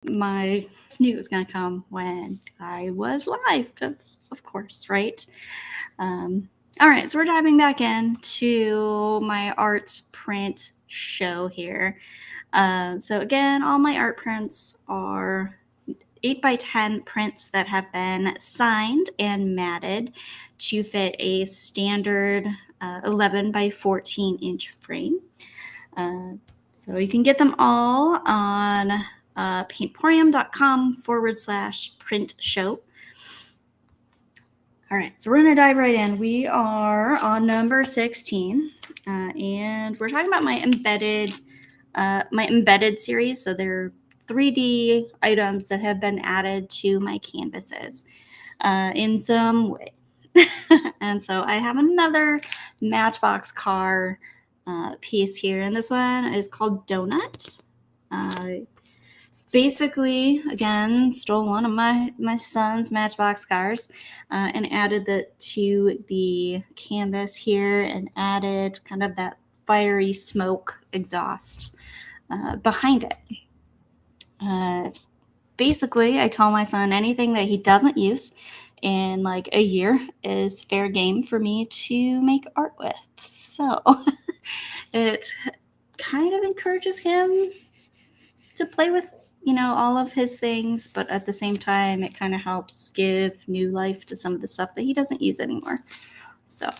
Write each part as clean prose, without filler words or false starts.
my knew it was going to come when I was live, because of course, right? All right, so we're diving back into my art print show here. So again, all my art prints are 8x10 prints that have been signed and matted to fit a standard 11 by 14 inch frame. So you can get them all on paintporium.com/print show. All right, so we're going to dive right in. We are on number 16, and we're talking about my embedded series. So they're 3D items that have been added to my canvases in some way. And so I have another Matchbox car piece here, and this one is called Donut. Basically, again, stole one of my son's Matchbox cars and added that to the canvas here, and added kind of that fiery smoke exhaust behind it. Basically, I tell my son anything that he doesn't use in like a year is fair game for me to make art with. So it kind of encourages him to play with, all of his things, but at the same time, it kind of helps give new life to some of the stuff that he doesn't use anymore. So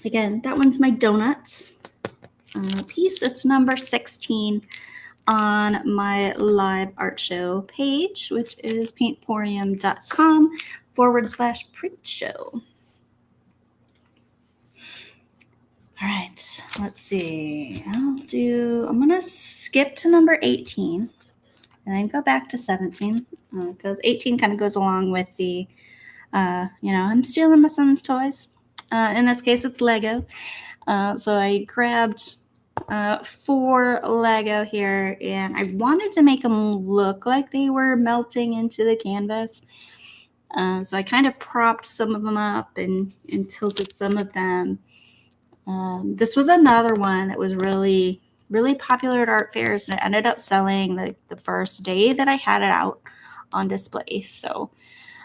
again, that one's my donut piece. It's number 16 on my live art show page, which is paintporium.com/print show. All right, let's see. I'm going to skip to number 18 and then go back to 17 because 18 kind of goes along with the, I'm stealing my son's toys. In this case, it's Lego. So I grabbed 4 Lego here, and I wanted to make them look like they were melting into the canvas. So I kind of propped some of them up and tilted some of them. This was another one that was really, really popular at art fairs, and it ended up selling the first day that I had it out on display. So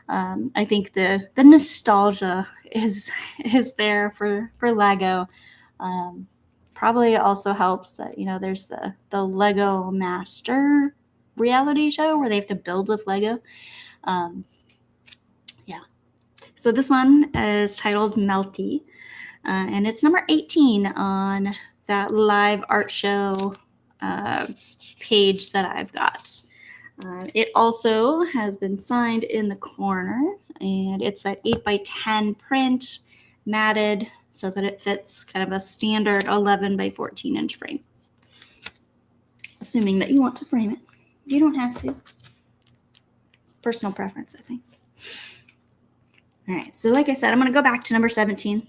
I think the nostalgia is there for Lego. Probably also helps that there's the Lego Master reality show where they have to build with Lego. Yeah. So this one is titled Melty. And it's number 18 on that live art show page that I've got. It also has been signed in the corner, and it's that 8x10 print, matted, so that it fits kind of a standard 11 by 14 inch frame. Assuming that you want to frame it. You don't have to. Personal preference, I think. All right, so like I said, I'm going to go back to number 17.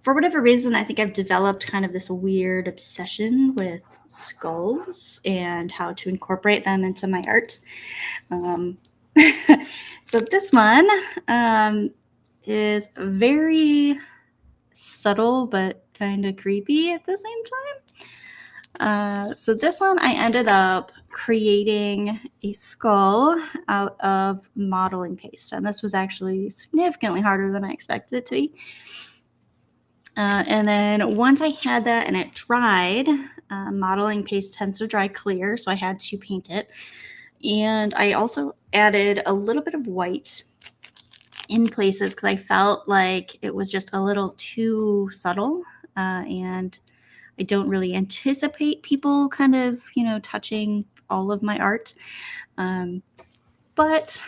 For whatever reason, I think I've developed kind of this weird obsession with skulls and how to incorporate them into my art. So this one is very subtle but kind of creepy at the same time. So this one, I ended up creating a skull out of modeling paste, and this was actually significantly harder than I expected it to be. And then once I had that and it dried, modeling paste tends to dry clear, so I had to paint it. And I also added a little bit of white in places because I felt like it was just a little too subtle. And I don't really anticipate people kind of, touching all of my art. But,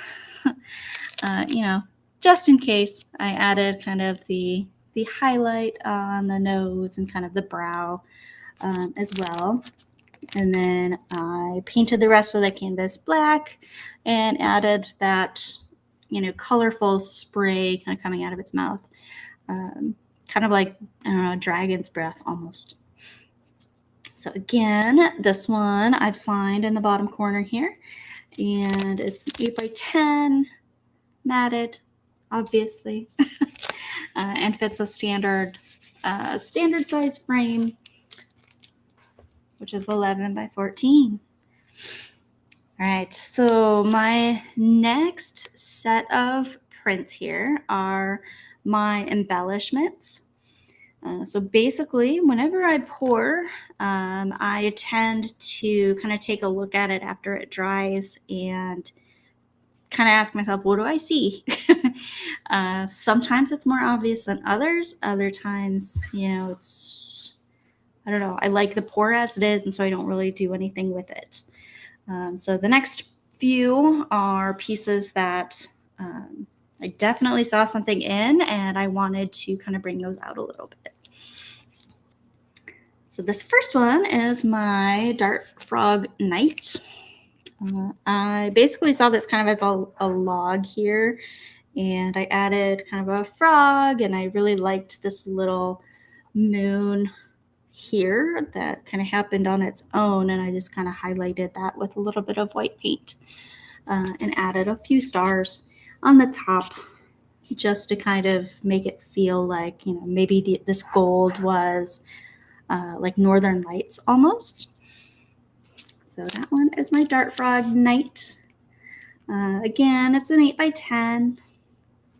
just in case, I added kind of the highlight on the nose and kind of the brow as well. And then I painted the rest of the canvas black and added that, colorful spray kind of coming out of its mouth. Kind of like, I don't know, dragon's breath almost. So again, this one I've signed in the bottom corner here. And it's 8x10, matted, obviously. And fits a standard size frame, which is 11 by 14. All right, so my next set of prints here are my embellishments. So basically, whenever I pour, I tend to kind of take a look at it after it dries and kind of ask myself, what do I see? Sometimes it's more obvious than others. Other times, I don't know. I like the pour as it is, and so I don't really do anything with it. So the next few are pieces that I definitely saw something in, and I wanted to kind of bring those out a little bit. So this first one is my Dart Frog Knight. I basically saw this kind of as a log here, and I added kind of a frog, and I really liked this little moon here that kind of happened on its own, and I just kind of highlighted that with a little bit of white paint and added a few stars on the top just to kind of make it feel like, maybe this gold was like Northern Lights almost. So that one is my Dart Frog Knight. Again, it's an 8x10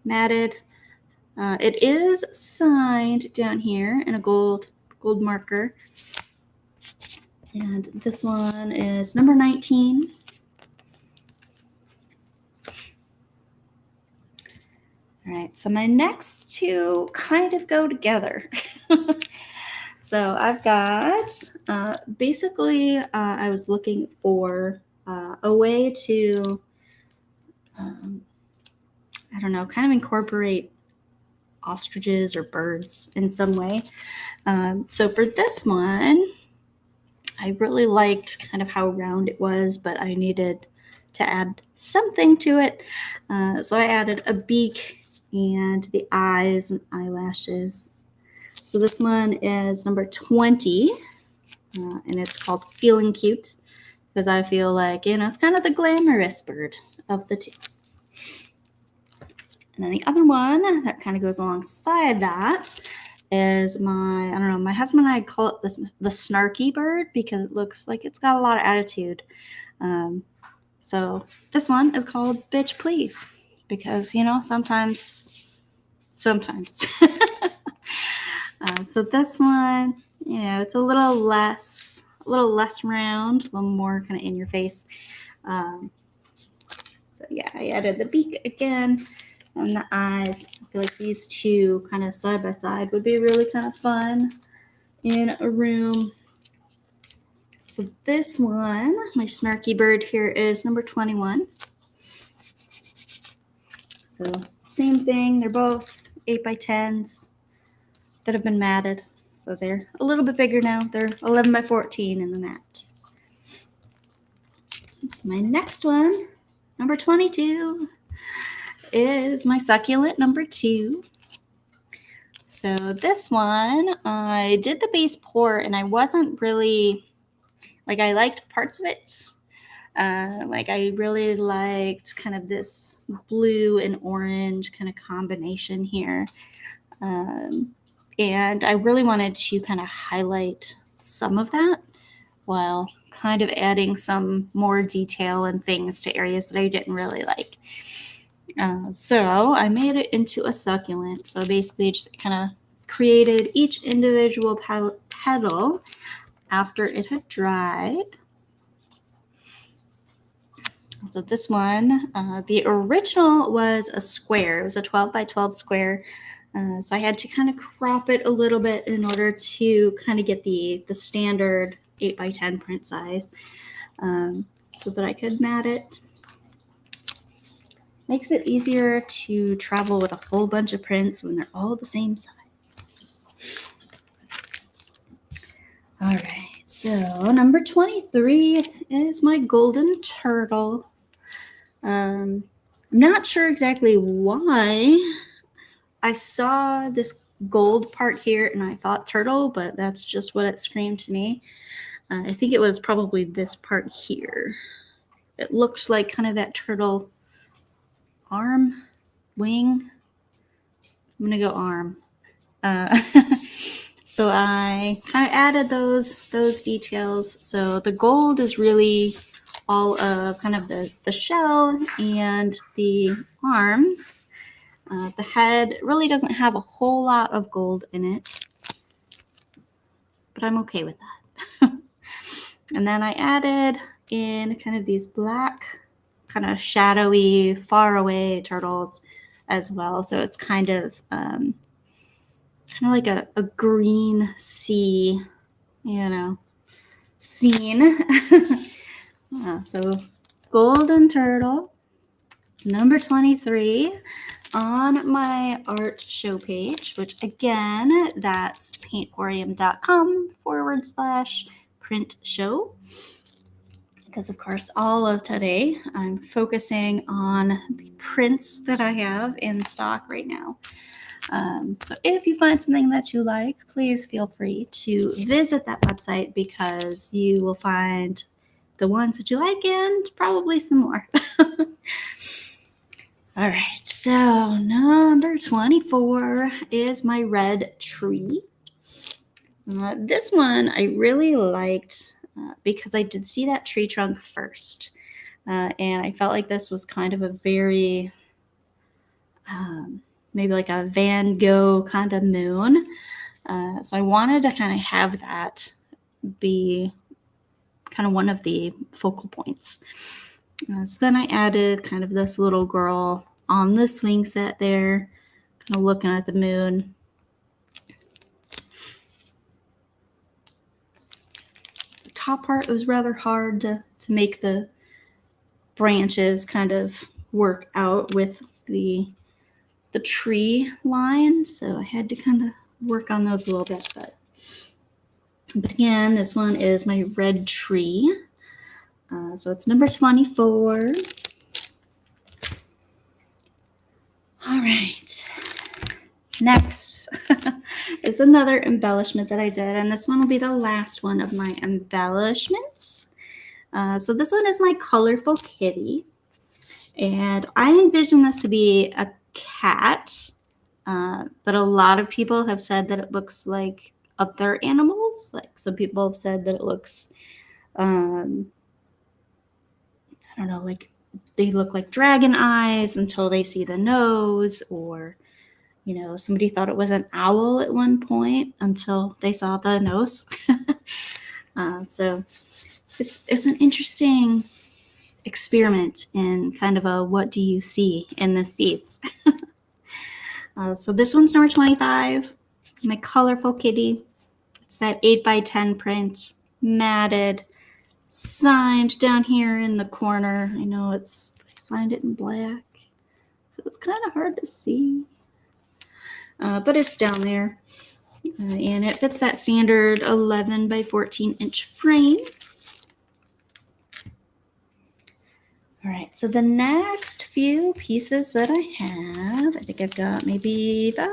matted. It is signed down here in a gold marker. And this one is number 19. All right, so my next two kind of go together. So I've got, basically, I was looking for a way to, I don't know, kind of incorporate ostriches or birds in some way. So for this one, I really liked kind of how round it was, but I needed to add something to it. So I added a beak and the eyes and eyelashes. So this one is number 20, and it's called Feeling Cute, because I feel like, it's kind of the glamorous bird of the two. And then the other one that kind of goes alongside that is my husband and I call it the snarky bird because it looks like it's got a lot of attitude. So this one is called Bitch Please because, sometimes. So this one, it's a little less round, a little more kind of in your face. So yeah, I added the beak again and the eyes. I feel like these two kind of side by side would be really kind of fun in a room. So this one, my snarky bird here is number 21. So same thing, they're both 8x10s that have been matted. So they're a little bit bigger now. They're 11x14 in the mat. So my next one, number 22, is my succulent number 2. So this one, I did the base pour and I wasn't really, I liked parts of it. I really liked kind of this blue and orange kind of combination here. And I really wanted to kind of highlight some of that while kind of adding some more detail and things to areas that I didn't really like. So I made it into a succulent. So basically just kind of created each individual petal after it had dried. So this one, the original was a square. It was a 12x12 square. So I had to kind of crop it a little bit in order to kind of get the standard 8x10 print size so that I could mat it. Makes it easier to travel with a whole bunch of prints when they're all the same size. All right, so number 23 is my golden turtle. I'm not sure exactly why I saw this gold part here and I thought turtle, but that's just what it screamed to me. I think it was probably this part here. It looked like kind of that turtle arm, wing. I'm gonna go arm. So I kind of added those details. So the gold is really all of kind of the shell and the arms. The head really doesn't have a whole lot of gold in it, but I'm okay with that. And then I added in kind of these black, kind of shadowy, far away turtles as well. So it's kind of like a green sea, scene. So golden turtle, number 23 on my art show page, which again, that's paintquarium.com/print show. Because of course, all of today, I'm focusing on the prints that I have in stock right now. So if you find something that you like, please feel free to visit that website because you will find the ones that you like and probably some more. All right, so number 24 is my red tree. This one I really liked because I did see that tree trunk first. And I felt like this was kind of a very, maybe like a Van Gogh kind of moon. So I wanted to kind of have that be kind of one of the focal points. So then I added kind of this little girl on the swing set there, kind of looking at the moon. The top part was rather hard to make the branches kind of work out with the tree line, so I had to kind of work on those a little bit. But again, this one is my red tree. So it's number 24. All right. Next is another embellishment that I did, and this one will be the last one of my embellishments. So this one is my colorful kitty, and I envision this to be a cat, but a lot of people have said that it looks like other animals. Like some people have said that it looks, I don't know, like they look like dragon eyes until they see the nose, or somebody thought it was an owl at one point until they saw the nose. So it's an interesting experiment in kind of a what do you see in this piece. So this one's number 25, my colorful kitty. It's that 8x10 print, matted, signed down here in the corner. I know I signed it in black, so it's kind of hard to see. But it's down there, and it fits that standard 11x14 inch frame. All right, so the next few pieces that I have, I think I've got maybe 5,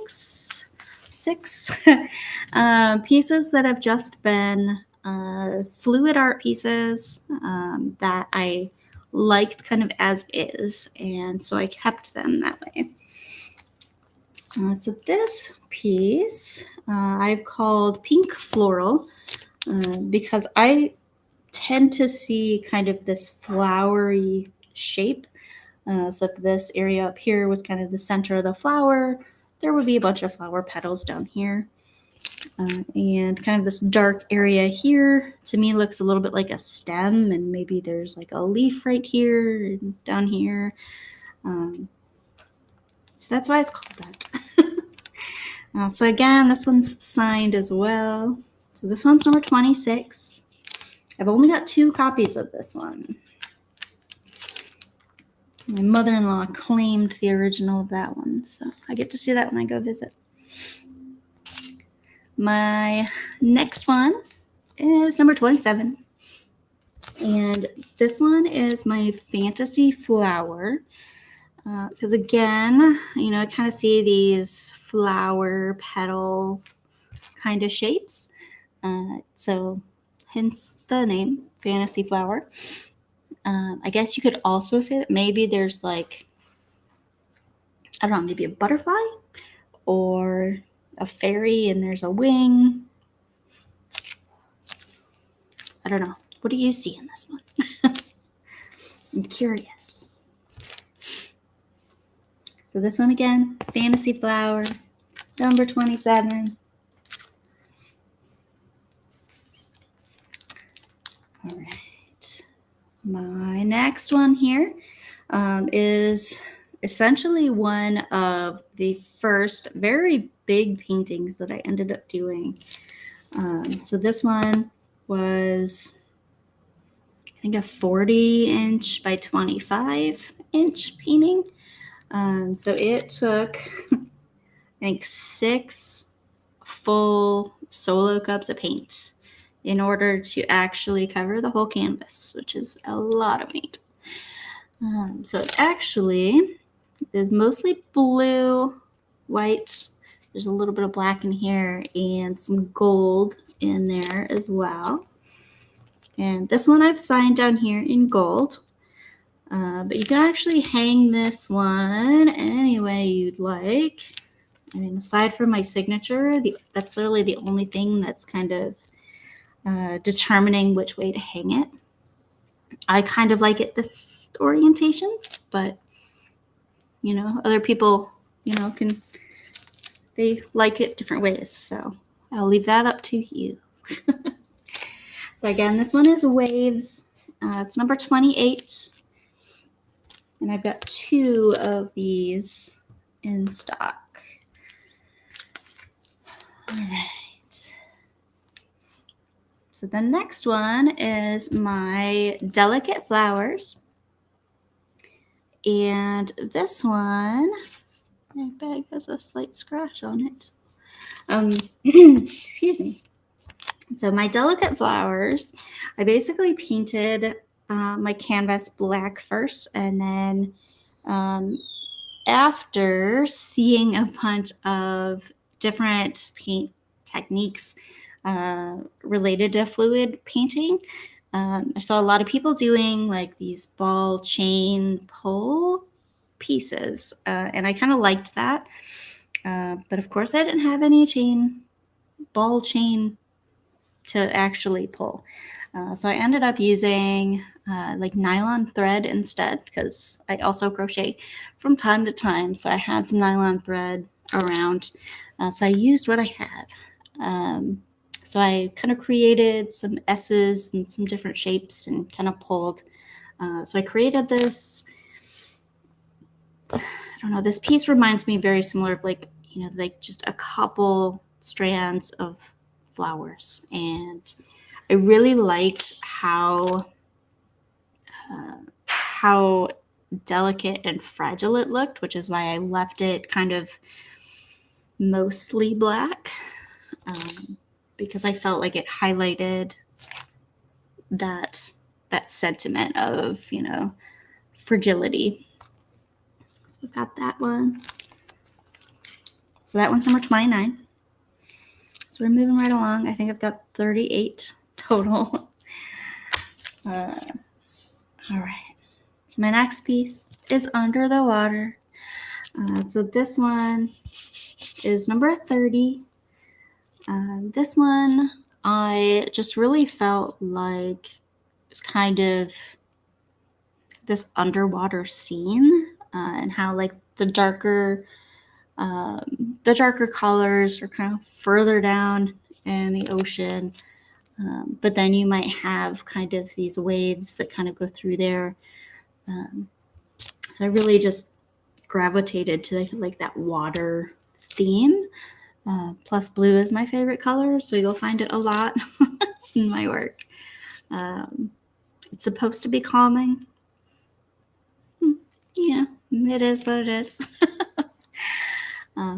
6 pieces that have just been fluid art pieces that I liked kind of as is, and so I kept them that way. So this piece I've called Pink Floral because I tend to see kind of this flowery shape. So if this area up here was kind of the center of the flower, there would be a bunch of flower petals down here. And kind of this dark area here to me looks a little bit like a stem, and maybe there's like a leaf right here and down here. So that's why it's called that. So again, this one's signed as well. So this one's number 26. I've only got 2 copies of this one. My mother-in-law claimed the original of that one, so I get to see that when I go visit. My next one is number 27. And this one is my fantasy flower. Because again, I kind of see these flower petal kind of shapes. So hence the name, fantasy flower. I guess you could also say that maybe there's like, I don't know, maybe a butterfly or a fairy and there's a wing. I don't know. What do you see in this one? I'm curious. So this one again, Fantasy Flower, number 27. All right. My next one here is essentially one of the first very big paintings that I ended up doing. So this one was, I think, a 40-inch by 25-inch painting. So it took, I think, 6 full solo cups of paint in order to actually cover the whole canvas, which is a lot of paint. So it actually is mostly blue, white. There's a little bit of black in here and some gold in there as well. And this one I've signed down here in gold. But you can actually hang this one any way you'd like. I mean, aside from my signature, that's literally the only thing that's kind of determining which way to hang it. I kind of like it this orientation, but other people, they like it different ways. So I'll leave that up to you. So again, this one is Waves. It's number 28. And I've got 2 of these in stock. All right. So the next one is my Delicate Flowers. And this one, my bag has a slight scratch on it. Excuse me. So my Delicate Flowers, I basically painted my canvas black first, and then after seeing a bunch of different paint techniques related to fluid painting, I saw a lot of people doing like these ball chain pull pieces, and I kind of liked that. But of course, I didn't have any ball chain to actually pull. So I ended up using like nylon thread instead, because I also crochet from time to time. So I had some nylon thread around. So I used what I had. So I kind of created some S's and some different shapes and kind of pulled. So I created this, I don't know, this piece reminds me very similar of like just a couple strands of flowers. And I really liked how delicate and fragile it looked, which is why I left it kind of mostly black, because I felt like it highlighted that sentiment of fragility. So I've got that one. So that one's number 29. So we're moving right along. I think I've got 38 total. All right. So my next piece is Under the Water. So this one is number 30. This one, I just really felt like it's kind of this underwater scene, and how like the darker colors are kind of further down in the ocean. But then you might have kind of these waves that kind of go through there. So I really just gravitated to like that water theme. Plus blue is my favorite color, so you'll find it a lot in my work. It's supposed to be calming. Yeah, it is what it is.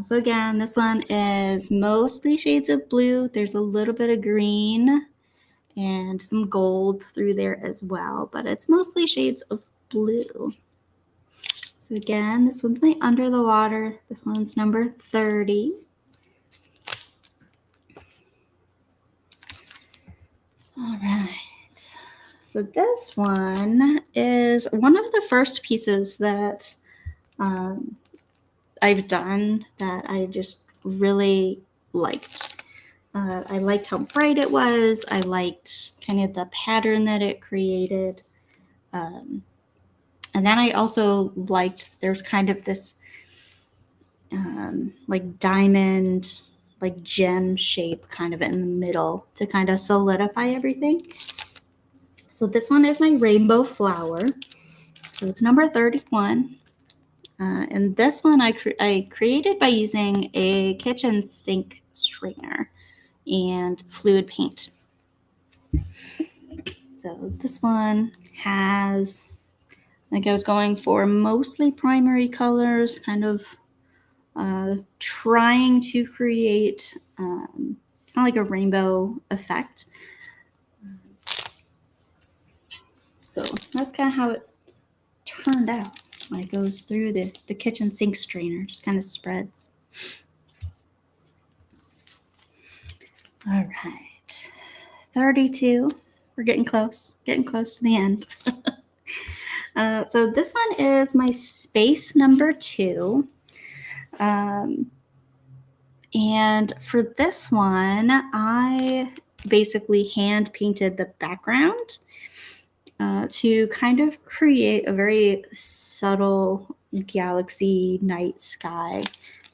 So again, this one is mostly shades of blue. There's a little bit of green and some gold through there as well, but it's mostly shades of blue. So again, this one's my Under the Water. This one's number 30. All right. So this one is one of the first pieces that I've done that I just really liked. I liked how bright it was. I liked kind of the pattern that it created. And then I also liked, there's kind of this like diamond, like gem shape kind of in the middle to kind of solidify everything. So this one is my rainbow flower. So it's number 31. And this one I created by using a kitchen sink strainer and fluid paint. So this one has, like I was going for mostly primary colors, kind of trying to create kind of like a rainbow effect. So that's kind of how it turned out when it goes through the kitchen sink strainer, just kind of spreads. All right, 32. We're getting close to the end. So this one is my space number 2. And for this one, I basically hand painted the background to kind of create a very subtle galaxy night sky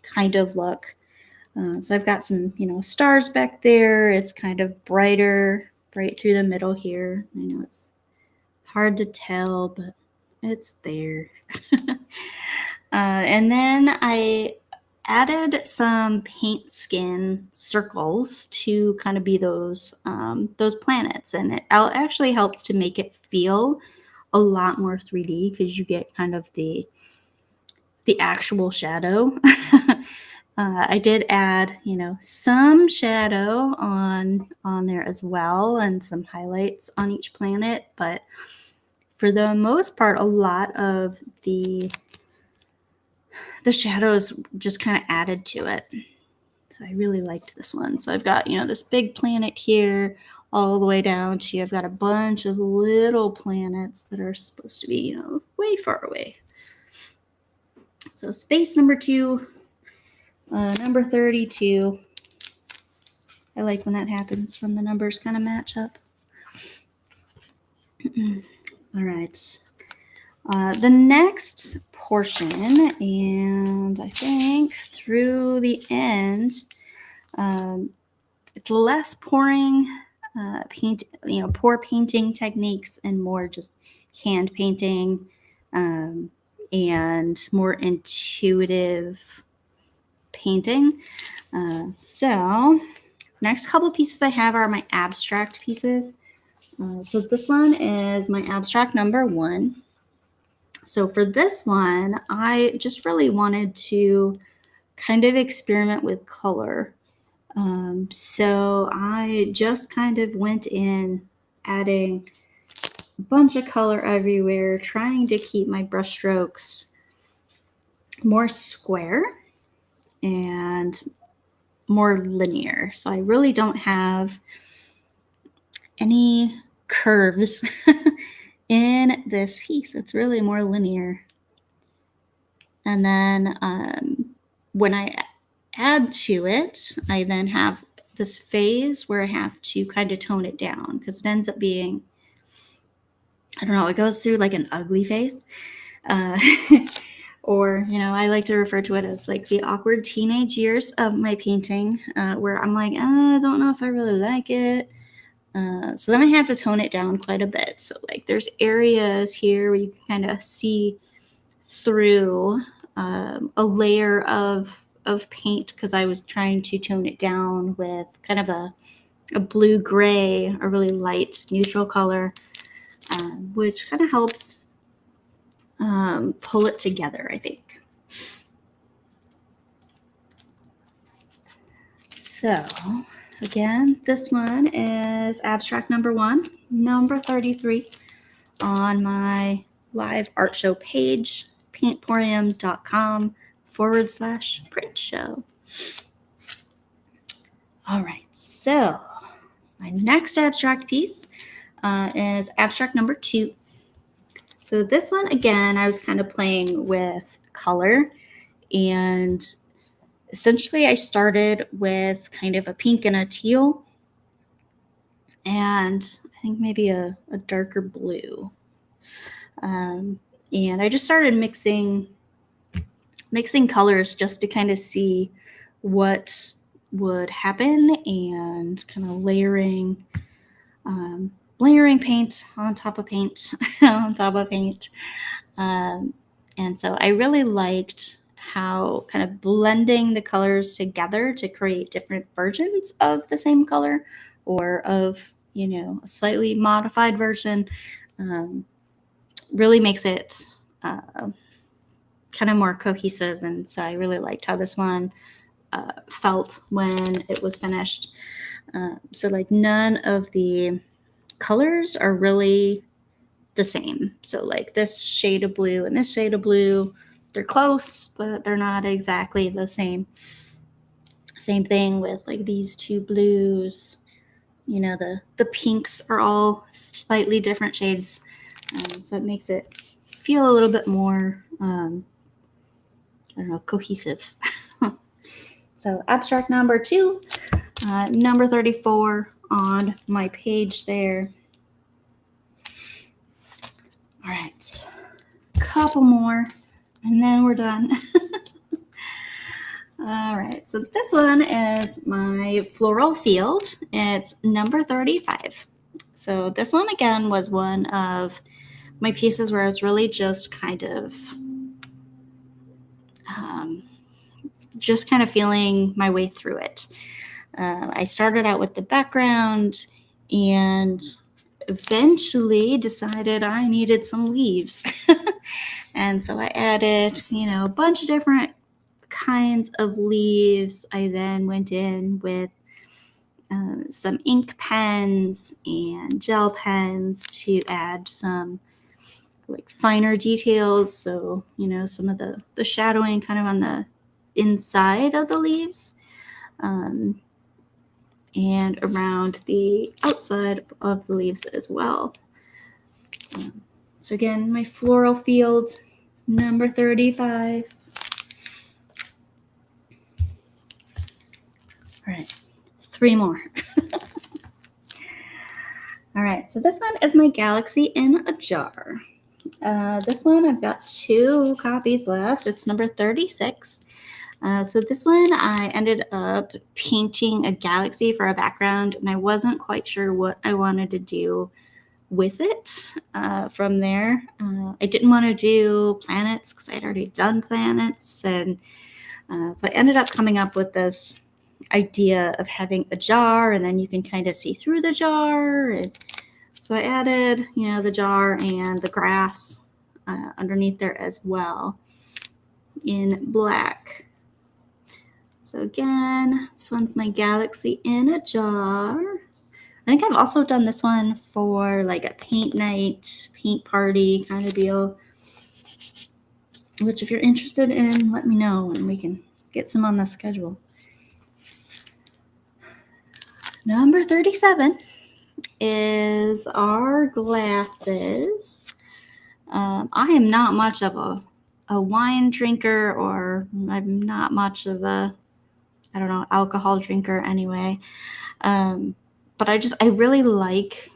kind of look. So I've got some, stars back there. It's kind of bright through the middle here. I know it's hard to tell, but it's there. And then I added some paint skin circles to kind of be those planets, and it actually helps to make it feel a lot more 3D because you get kind of the actual shadow. I did add, some shadow on there as well, and some highlights on each planet, but for the most part, a lot of the shadows just kind of added to it. So I really liked this one. So I've got, this big planet here all the way down to, I've got a bunch of little planets that are supposed to be, way far away. So space number 2, number 32. I like when that happens, when the numbers kind of match up. All right. The next portion, and I think through the end, it's less pouring pour painting techniques and more just hand painting, and more intuitive painting. So next couple pieces I have are my abstract pieces. So this one is my abstract number 1. So for this one, I just really wanted to kind of experiment with color. So I just kind of went in adding a bunch of color everywhere, trying to keep my brush strokes more square and more linear. So I really don't have any curves in this piece. It's really more linear. And then when I add to it, I then have this phase where I have to kind of tone it down because it ends up being, I don't know, it goes through like an ugly phase. Or, I like to refer to it as like the awkward teenage years of my painting, where I'm like, I don't know if I really like it. So then I had to tone it down quite a bit. So like there's areas here where you can kind of see through a layer of paint because I was trying to tone it down with kind of a blue-gray, a really light neutral color, which kind of helps pull it together, I think. So again, this one is abstract number 1, number 33 on my live art show page, paintporium.com/print show. All right, so my next abstract piece is abstract number 2. So this one, again, I was kind of playing with color, and essentially I started with kind of a pink and a teal, and I think maybe a darker blue. And I just started mixing colors just to kind of see what would happen, and kind of layering paint on top of paint on top of paint. And so I really liked how kind of blending the colors together to create different versions of the same color, or of, a slightly modified version, really makes it kind of more cohesive. And so I really liked how this one felt when it was finished. So like none of the colors are really the same. So like this shade of blue and this shade of blue, they're close, but they're not exactly the same. Same thing with like these two blues. The pinks are all slightly different shades. So it makes it feel a little bit more, cohesive. So abstract number 2, number 34 on my page there. All right, couple more, and then we're done. All right, so this one is my floral field. It's number 35. So this one, again, was one of my pieces where I was really just kind of feeling my way through it. I started out with the background and eventually decided I needed some leaves. And so I added, a bunch of different kinds of leaves. I then went in with some ink pens and gel pens to add some like finer details. So, some of the shadowing kind of on the inside of the leaves, and around the outside of the leaves as well. So again, my floral field, number 35. All right, 3 more. All right, so this one is my Galaxy in a Jar. This one, I've got 2 copies left. It's number 36. So this one, I ended up painting a galaxy for a background, and I wasn't quite sure what I wanted to do with it from there. I didn't want to do planets because I had already done planets. And so I ended up coming up with this idea of having a jar, and then you can kind of see through the jar. And so I added, the jar and the grass underneath there as well in black. So again, this one's my Galaxy in a Jar. I think I've also done this one for like a paint night, paint party kind of deal, which if you're interested in, let me know and we can get some on the schedule. Number 37 is our glasses. I am not much of a wine drinker, or I'm not much of a, alcohol drinker anyway. But I really like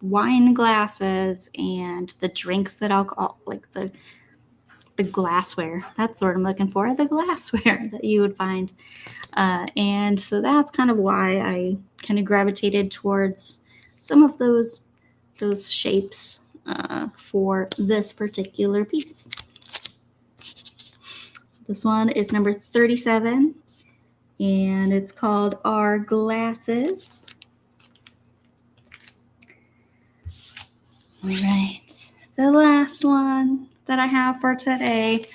wine glasses and the drinks that alcohol, like the glassware. That's what I'm looking for, the glassware that you would find. And so that's kind of why I kind of gravitated towards some of those shapes for this particular piece. So this one is number 37, and it's called Our Glasses. All right, the last one that I have for today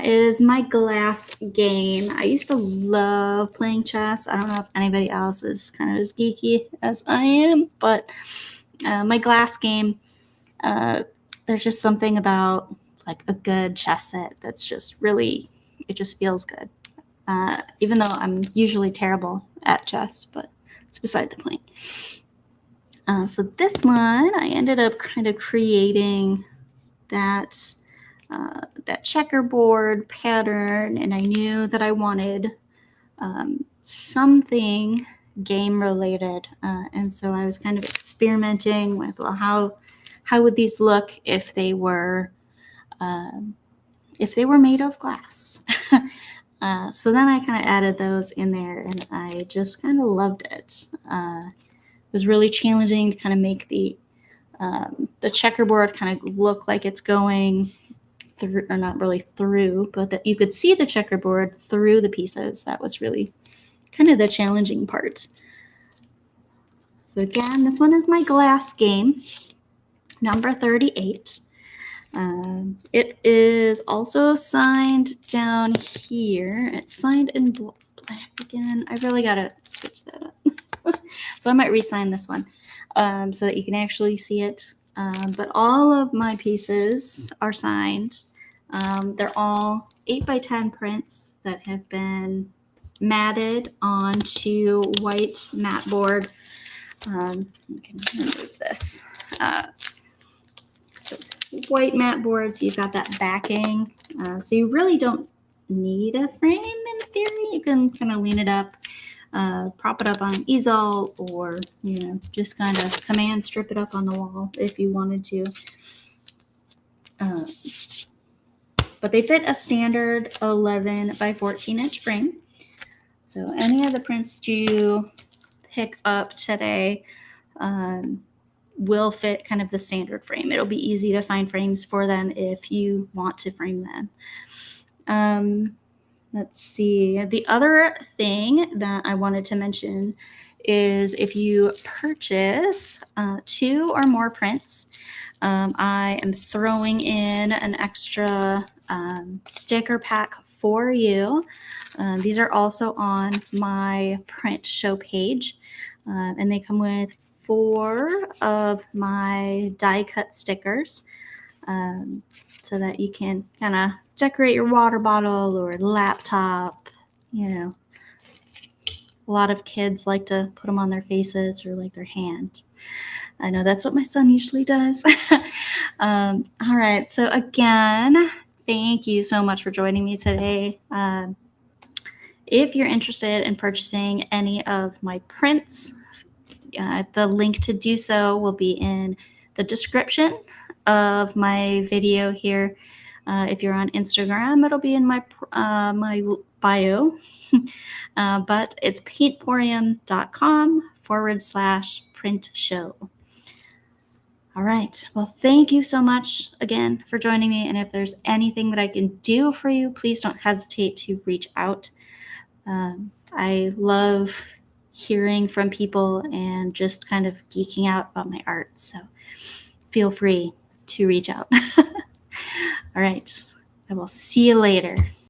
is my glass game. I used to love playing chess. I don't know if anybody else is kind of as geeky as I am, but my glass game, there's just something about like a good chess set that's just really, it just feels good. Even though I'm usually terrible at chess, but it's beside the point. So this one, I ended up kind of creating that checkerboard pattern, and I knew that I wanted something game related, and so I was kind of experimenting with, well, how how would these look if they were made of glass. So then I kind of added those in there, and I just kind of loved it. It was really challenging to kind of make the checkerboard kind of look like it's going through, or not really through, but that you could see the checkerboard through the pieces. That was really kind of the challenging part. So again, this one is my glass game, number 38. It is also signed down here. It's signed in black again. I really got to switch that up. So I might re-sign this one so that you can actually see it. But all of my pieces are signed. They're all 8x10 prints that have been matted onto white mat board. I can remove this. So it's white mat boards. You've got that backing. So you really don't need a frame in theory. You can kind of lean it up, prop it up on an easel, or just kind of command strip it up on the wall if you wanted to. But they fit a standard 11 by 14 inch frame. So any of the prints you pick up today will fit kind of the standard frame. It'll be easy to find frames for them if you want to frame them. Let's see. The other thing that I wanted to mention is if you purchase 2 or more prints, I am throwing in an extra sticker pack for you. These are also on my print show page, and they come with 4 of my die cut stickers, so that you can kind of decorate your water bottle or laptop. A lot of kids like to put them on their faces or like their hand. I know that's what my son usually does. All right. So again, thank you so much for joining me today. If you're interested in purchasing any of my prints, the link to do so will be in the description of my video here. If you're on Instagram, it'll be in my bio. But it's paintporium.com/print show. All right. Well, thank you so much again for joining me. And if there's anything that I can do for you, please don't hesitate to reach out. I love hearing from people and just kind of geeking out about my art. So feel free to reach out. All right. I will see you later.